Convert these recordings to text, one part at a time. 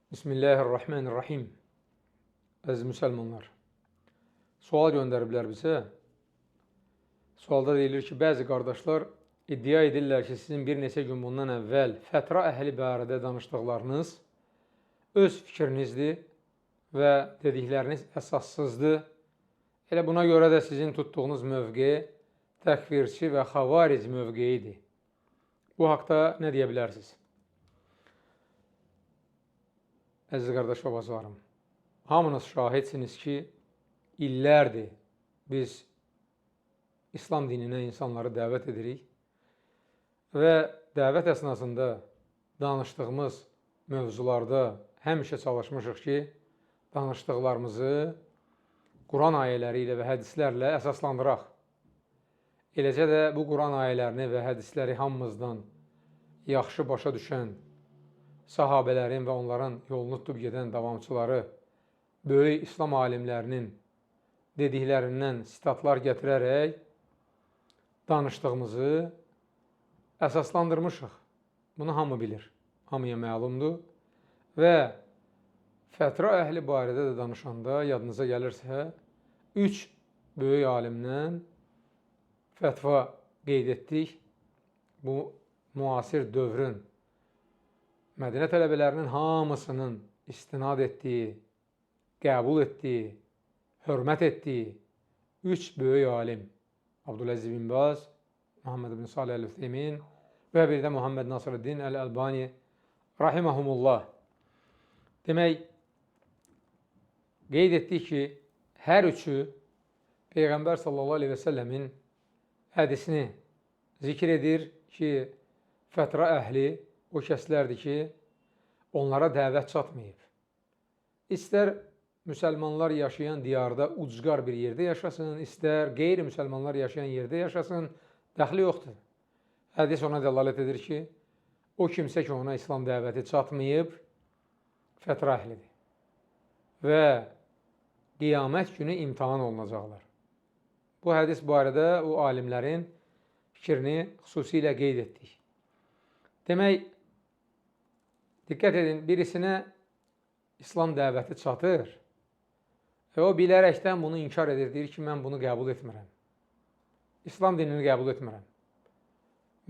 Bismillahirrahmanirrahim. Əziz müsəlmanlar, sual göndəriblər bizə. Sualda deyilir ki, bəzi qardaşlar iddia edirlər ki, sizin bir neçə gün bundan əvvəl fətra əhli barədə danışdıqlarınız öz fikrinizdir və dedikləriniz əsassızdır. Elə buna görə də sizin tutduğunuz mövqe təkfirçi və xavaric mövqeyidir. Bu haqda nə deyə bilərsiniz? Əziz qardaş və bacılarım, hamınız şahidsiniz ki, illərdir biz İslam dininə insanları dəvət edirik və dəvət əsnasında danışdığımız mövzularda həmişə çalışmışıq ki, danışdıqlarımızı Quran ayələri ilə və hədislərlə əsaslandıraq. Eləcə də bu Quran ayələrini və hədisləri hamımızdan yaxşı başa düşən sahabələrin və onların yolunu tutub gedən davamçıları, böyük İslam alimlərinin dediklərindən sitatlar gətirərək danışdığımızı əsaslandırmışıq. Bunu hamı bilir, hamıya məlumdur və fətra əhli barədə də danışanda yadınıza gəlirsə, 3 böyük alimdən fətva qeyd etdik. Bu müasir dövrün Mədinə tələbələrinin hamısının istinad etdiyi, qəbul etdiyi, hörmət etdiyi 3 böyük alim, Abdüləziz bin Baz, Muhammed ibn Salih Əl-Ütheymin və bir də Muhammed Nasrəddin Əl-Əlbani rahiməhumullah. Demək, qeyd etdik ki, hər üçü Peyğəmbər sallallahu aleyhi və səlləmin hədisini zikr edir ki, fətra əhli o kəslərdir ki, onlara dəvət çatmayıb. İstər müsəlmanlar yaşayan diyarda ucqar bir yerdə yaşasın, istər qeyri-müsəlmanlar yaşayan yerdə yaşasın, dəxli yoxdur. Hədis ona dəlalət edir ki, o kimsə ki, ona İslam dəvəti çatmayıb, fətra əhlidir. Və qiyamət günü imtihan olunacaqlar. Bu hədis barədə o alimlərin fikrini xüsusilə qeyd etdik. Demək, diqqət edin, birisinə İslam dəvəti çatır və o bilərəkdən bunu inkar edir, deyir ki, mən bunu qəbul etmirəm. İslam dinini qəbul etmirəm.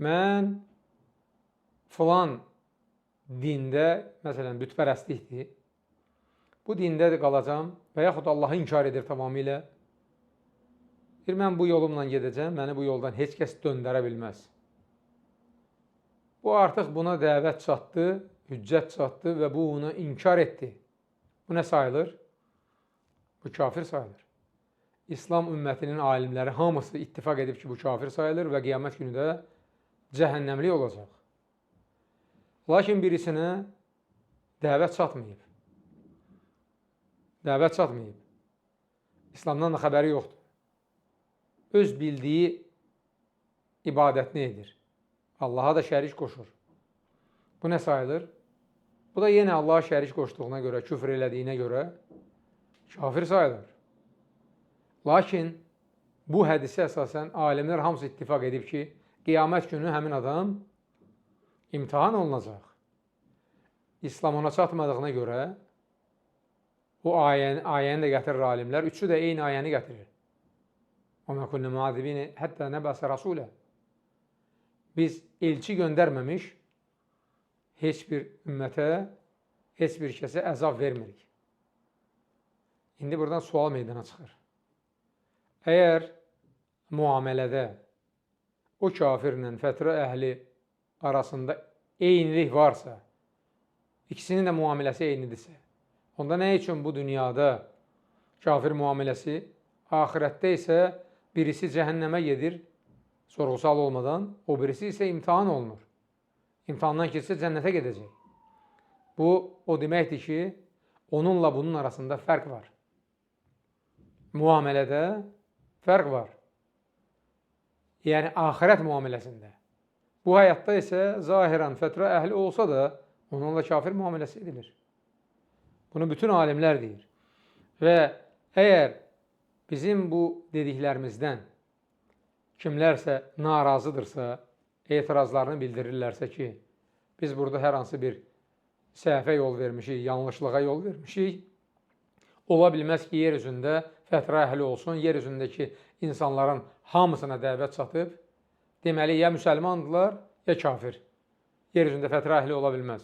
Mən filan dində, məsələn, bütpərəstlikdir, bu dində qalacam və yaxud Allahı inkar edir tamamilə. Deyir, mən bu yolumla gedəcəm, məni bu yoldan heç kəs döndərə bilməz. Bu artıq buna dəvət çatdı, hüccət çatdı və bu onu inkar etdi. Bu nə sayılır? Bu kafir sayılır. İslam ümmətinin alimləri hamısı ittifaq edib ki, bu kafir sayılır və qiyamət günü də cəhənnəmli olacaq. Lakin birisinə dəvət çatmayıb. Dəvət çatmayıb. İslamdan da xəbəri yoxdur. Öz bildiyi ibadətini edir. Allaha da şərik qoşur. Bu nə sayılır? Bu da yenə Allaha şərik qoşduğuna görə, küfr elədiyinə görə kafir sayılır. Lakin bu hədisə əsasən alimlər hamısı ittifaq edib ki, qiyamət günü həmin adam imtihan olunacaq. İslam ona çatmadığına görə o ayəni də gətirir alimlər. Üçü də eyni ayəni gətirir. وَمَا كُنَّ مُعَذِّبِينَ حَتَّى نَبْعَثَ رَسُولًا. Biz elçi göndərməmiş heç bir ümmətə, heç bir kəsə əzab vermirik. İndi buradan sual meydana çıxır. Əgər müamilədə o kafirlə fətra əhli arasında eynilik varsa, ikisinin də müamiləsi eynidirsə, onda nə üçün bu dünyada kafir müamiləsi, axirətdə isə birisi cəhənnəmə gedir, sorğu-sual olmadan, o birisi isə imtihan olunur. İmtihandan keçsə cənnətə gedəcək. Bu, o deməkdir ki, onunla bunun arasında fərq var. Müamilədə fərq var. Yəni, axirət müamiləsində. Bu həyatda isə zahirən fətra əhli olsa da, onunla kafir müamiləsi edilir. Bunu bütün alimlər deyir. Və əgər bizim bu dediklərimizdən kimlərsə narazıdırsa, etirazlarını bildirirlərsə ki, biz burada hər hansı bir səhvə yol vermişik, yanlışlığa yol vermişik. Ola bilməz ki, yer üzündə fətra əhli olsun, yer üzündəki insanların hamısına dəvət çatıb, deməli, ya müsəlmandırlar, ya kafir. Yer üzündə fətra əhli ola bilməz.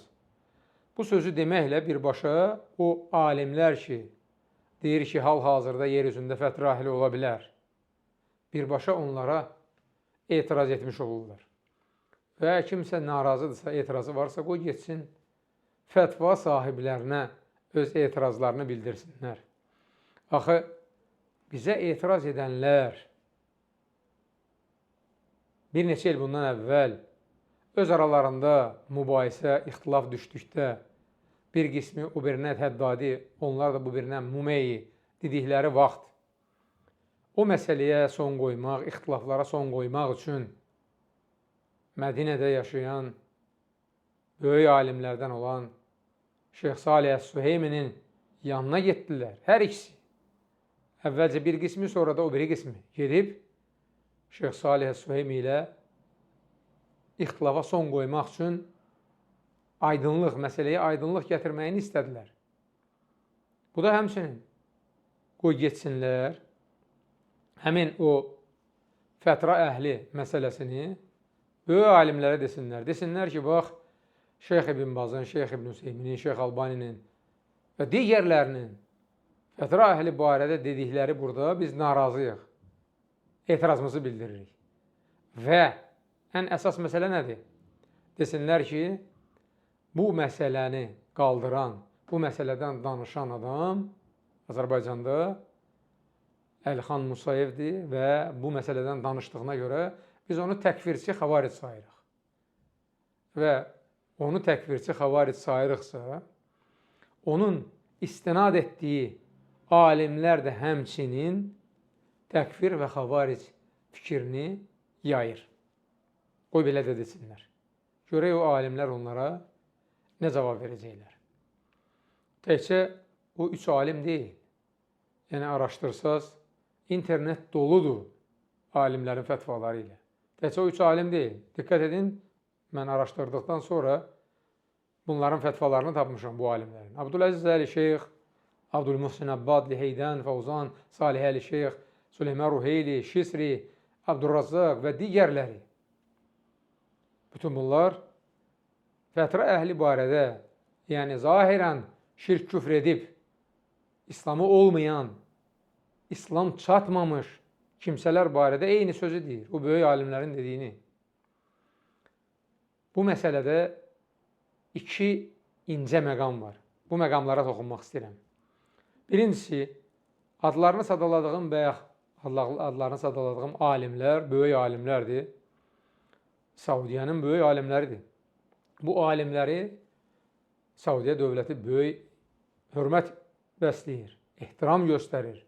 Bu sözü deməklə birbaşa o alimlər ki, deyir ki, hal-hazırda yer üzündə fətra əhli ola bilər, birbaşa onlara etiraz etmiş olurlar. Və kimsə narazıdırsa, etirazı varsa, qoy getsin, fətva sahiblərinə öz etirazlarını bildirsinlər. Axı, bizə etiraz edənlər bir neçə il bundan əvvəl öz aralarında mübahisə, ixtilaf düşdükdə bir qismi o birinə Həddadi, onlar da bu birinə Mumeyi dedikləri vaxt o məsələyə son qoymaq, ixtilaflara son qoymaq üçün Mədinədə yaşayan böyük alimlərdən olan Şeyx Salih Əs-Süheyminin yanına getdilər. Hər ikisi. Əvvəlcə bir qismi, sonra da o biri qismi gedib Şeyx Salih Əs-Süheymi ilə ixtilafa son qoymaq üçün aydınlıq, məsələyə aydınlıq gətirməyini istədilər. Bu da həmçinin qoy getsinlər, həmin o fətra əhli məsələsini böyük alimlərə desinlər. Desinlər ki, bax, Şeyx İbn Bazın, Şeyx İbn Hüseyminin, Şeyx Albaninin və digərlərinin fətra əhli barədə dedikləri burada biz narazıyıq. Etirazımızı bildiririk. Və ən əsas məsələ nədir? Desinlər ki, bu məsələni qaldıran, bu məsələdən danışan adam Azərbaycanda Əlixan Musayevdir və bu məsələdən danışdığına görə biz onu təkfirçi xavaric sayırıq. Və onu təkfirçi xavaric sayırıqsa, onun istinad etdiyi alimlər də həmçinin təkfir və xavaric fikrini yayır. Qoy belə də desinlər. Görək o alimlər onlara nə cavab verəcəklər. Təkcə o 3 alim deyil. Yəni, araşdırsaz, internet doludur alimlərin fətvaları ilə. Təkcə o 3 alim deyil. Diqqət edin, mən araşdırdıqdan sonra bunların fətvalarını tapmışam bu alimlərin. Abdüləziz Əli Şeyx, Abdülmuhsin Əbbad, Liheydən, Fəuzan, Salih Əli Şeyx, Süleyman Ruheyli, Şisri, Abdurrazzaq və digərləri. Bütün bunlar fətra əhli barədə, yəni zahirən şirk küfr edib, İslamı olmayan, İslam çatmamış kimsələr barədə eyni sözü deyir. O böyük alimlərin dediyini. Bu məsələdə 2 incə məqam var. Bu məqamlara toxunmaq istəyirəm. Birincisi, adlarını sadaladığım alimlər, böyük alimlərdir. Saudiyanın böyük alimləridir. Bu alimləri Saudiya dövləti böyük hörmət bəsləyir, ehtiram göstərir.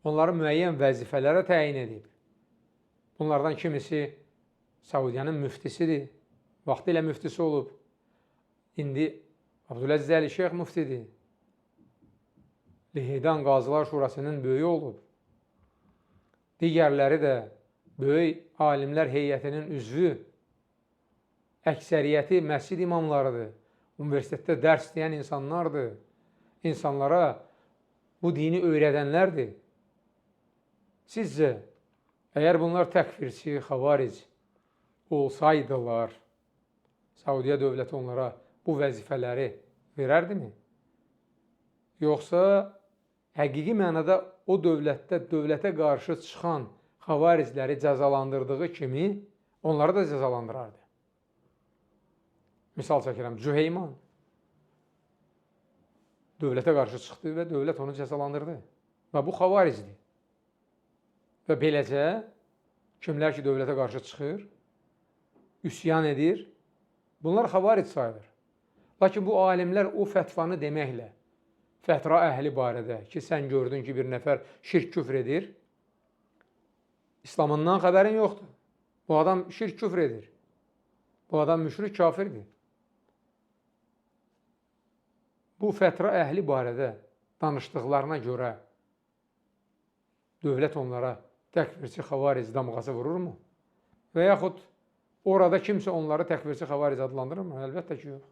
Onları müəyyən vəzifələrə təyin edib. Bunlardan kimisi Saudiyanın müftisidir. Vaxtilə müftisi olub. İndi Abdüləziz Əli Şeyx müftidir. Liheydən Qazılar Şurasının böyüyü olub. Digərləri də böyük alimlər heyətinin üzvü. Əksəriyyəti məscid imamlarıdır. Universitetdə dərs deyən insanlardır. İnsanlara bu dini öyrədənlərdir. Sizcə, əgər bunlar təkfirçi, xavaric olsaydılar, Saudiya dövləti onlara bu vəzifələri verərdimi? Yoxsa həqiqi mənada o dövlətə qarşı çıxan xavaricləri cəzalandırdığı kimi onları da cəzalandırardı. Misal çəkirəm, Cüheyman dövlətə qarşı çıxdı və dövlət onu cəzalandırdı. Və bu xavaricdir. Və beləcə, kimlər ki, dövlətə qarşı çıxır, üsyan edir, bunlar xavaric sayılır. Lakin bu alimlər o fətvanı deməklə, fətra əhli barədə ki, sən gördün ki, bir nəfər şirk küfr edir, İslamından xəbərin yoxdur. Bu adam şirk küfr edir. Bu adam müşrik kafirdir. Bu fətra əhli barədə danışdıqlarına görə dövlət onlara təkfirçi xavaric damğası vururmu? Və yaxud orada kimsə onları təkfirçi xavaric adlandırırmı? Əlbəttə ki, yox.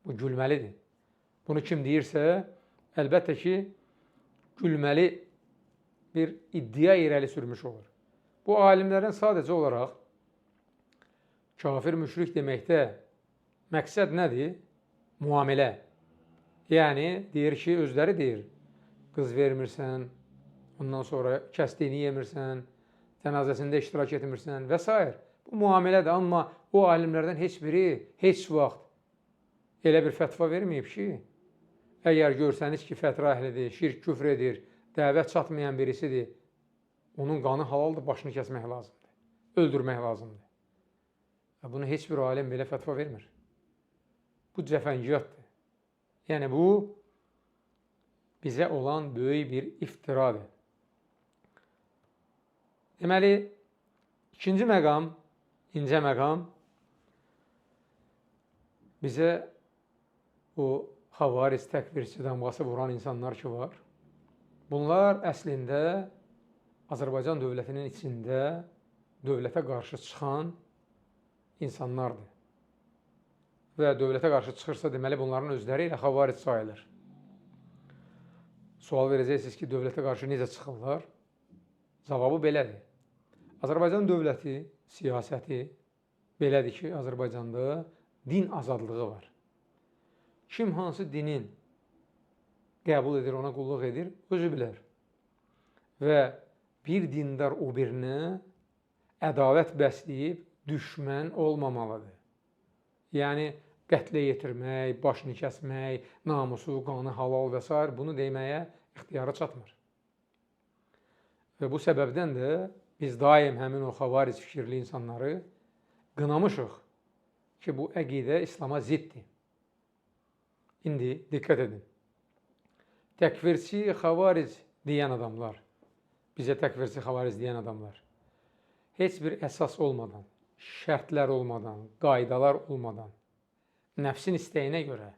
Bu gülməlidir. Bunu kim deyirsə, əlbəttə ki, gülməli bir iddia irəli sürmüş olur. Bu alimlərin sadəcə olaraq kafir, müşrik deməkdə məqsəd nədir? Muamilə. Yəni, deyir ki, özləri deyir, qız vermirsən, ondan sonra kəsdiyini yemirsən, cənazəsində iştirak etmirsən və s. Bu muamilədir, amma o alimlərdən heç biri heç vaxt elə bir fətva verməyib ki, əgər görsəniz ki, fətra əhlidir, şirk, küfr edir, dəvət çatmayan birisidir, onun qanı halaldır, başını kəsmək lazımdır, öldürmək lazımdır. Bunu heç bir alim belə fətva vermir. Bu cəfəngiyatdır. Yəni, bu bizə olan böyük bir iftiradır. Deməli, ikinci məqam, incə məqam, bizə o xavariz, təkfirçi damğası vuran insanlar ki var, bunlar əslində Azərbaycan dövlətinin içində dövlətə qarşı çıxan insanlardır. Və dövlətə qarşı çıxırsa, deməli, bunların özləri ilə xavariz sayılır. Sual verəcəksiniz ki, dövlətə qarşı necə çıxırlar? Cavabı belədir. Azərbaycan dövləti, siyasəti belədir ki, Azərbaycanda din azadlığı var. Kim hansı dinin qəbul edir, ona qulluq edir, özü bilər. Və bir dindar o birinə ədavət bəsləyib düşmən olmamalıdır. Yəni, qətlə yetirmək, başını kəsmək, namusu, qanı halal və s. bunu deməyə ixtiyara çatmır. Və bu səbəbdən də biz daim həmin o xavariz fikirli insanları qınamışıq ki, bu əqidə İslama ziddir. İndi diqqət edin. Təkfirçi, xavariz deyən adamlar, bizə təkfirçi, xavariz deyən adamlar, heç bir əsas olmadan, şərtlər olmadan, qaydalar olmadan, nəfsin istəyinə görə,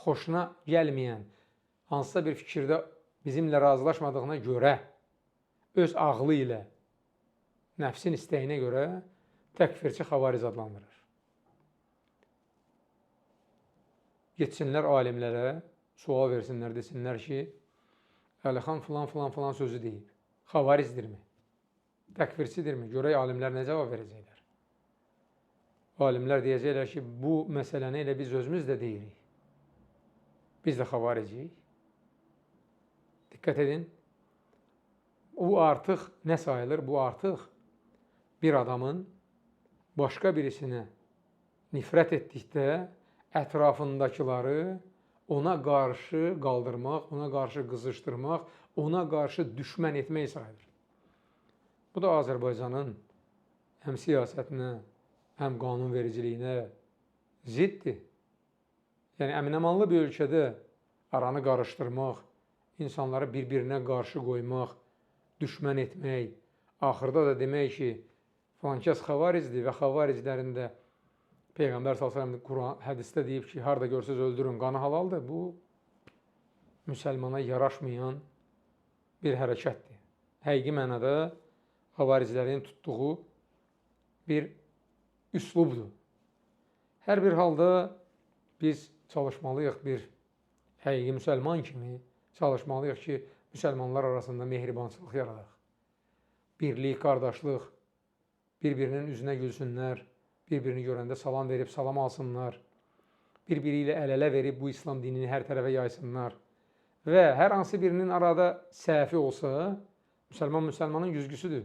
xoşuna gəlməyən, hansısa bir fikirdə bizimlə razılaşmadığına görə, öz ağlı ilə, nəfsin istəyinə görə təkfirçi, xavariz adlandırır. Getsinlər alimlərə, sual versinlər, desinlər ki, Əlixan filan sözü deyib. Xavarizdirmi? Təkfirçidirmi? Görək alimlər nə cavab verəcəklər? Alimlər deyəcəklər ki, bu məsələni elə biz özümüz də deyirik. Biz də xavariciyik. Diqqət edin. Bu artıq nə sayılır? Bu artıq bir adamın başqa birisinə nifrət etdikdə ətrafındakıları ona qarşı qaldırmaq, ona qarşı qızışdırmaq, ona qarşı düşmən etmək sayılır. Bu da Azərbaycanın həm siyasətinə, həm qanunvericiliyinə ziddir. Yəni, əminəmanlı bir ölkədə aranı qarışdırmaq, insanları bir-birinə qarşı qoymaq, düşmən etmək, axırda da demək ki, filankəs xavarizdir və xavariclərin də Peyğəmbər s.ə.v Quran hədisdə deyib ki, harada görsəz öldürün, qanı halaldır. Bu, müsəlmana yaraşmayan bir hərəkətdir. Həqiqi mənada xavariclərin tutduğu bir üslubdur. Hər bir halda biz çalışmalıyıq, bir həqiqi müsəlman kimi çalışmalıyıq ki, müsəlmanlar arasında mehribançılıq yaradaq. Birlik, qardaşlıq, bir-birinin üzünə gülsünlər, bir-birini görəndə salam verib salam alsınlar, bir-biri ilə əl-ələ verib bu İslam dinini hər tərəfə yaysınlar və hər hansı birinin arada səhvi olsa, müsəlmanın güzgüsüdür.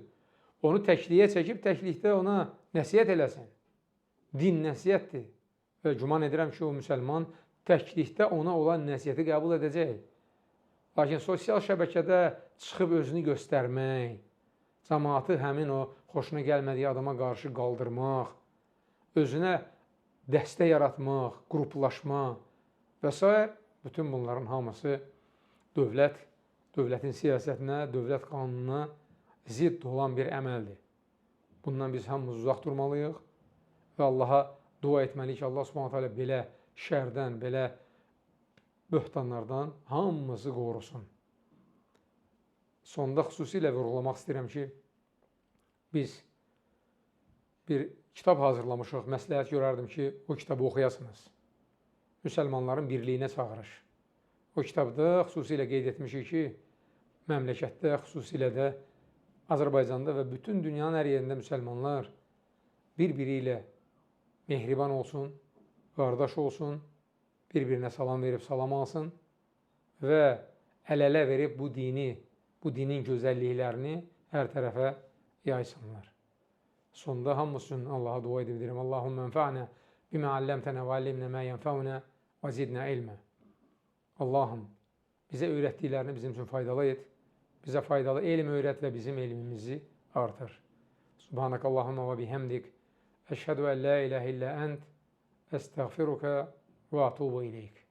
Onu təkliyə çəkib, təklikdə ona nəsiyyət eləsin. Din nəsiyyətdir və güman edirəm ki, o müsəlman təklikdə ona olan nəsiyyəti qəbul edəcək. Lakin sosial şəbəkədə çıxıb özünü göstərmək, cəmaatı həmin o xoşuna gəlmədiyi adama qarşı qaldırmaq, özünə dəstək yaratmaq, qruplaşma və s. bütün bunların hamısı dövlətin siyasətinə, dövlət qanununa zidd olan bir əməldir. Bundan biz hamımız uzaq durmalıyıq və Allaha dua etməliyik ki, Allah Subhanahu belə şərdən, belə böhtanlardan hamımızı qorusun. Sonda xüsusilə vurğulamaq istəyirəm ki, biz bir kitab hazırlamışıq. Məsləhət görərdim ki, o kitabı oxuyasınız. Müsəlmanların birliyinə çağırış. O kitabda xüsusilə qeyd etmişik ki, məmləkətdə, xüsusilə də Azərbaycanda və bütün dünyanın hər yerində müsəlmanlar bir-biri ilə mehriban olsun, qardaş olsun, bir-birinə salam verib salam alsın və əl-ələ verib bu dinin gözəlliklərini hər tərəfə yaysınlar. Sonda hamımız üçün Allaha dua edib deyirəm. Allahümmə ənfa'nə bimə alləmtənə və allimnə mə yənfəunə və zidnə ilmə. Allahım, bizə öyrətdiklərini bizim üçün faydalı et. Bizə faydalı elm öyrət və bizim elmimizi artır. Subhanəkallahumma və bihəmdik. Əşhədü ən la iləhə illə ənt. Əstəğfiruka və atubu ileyk.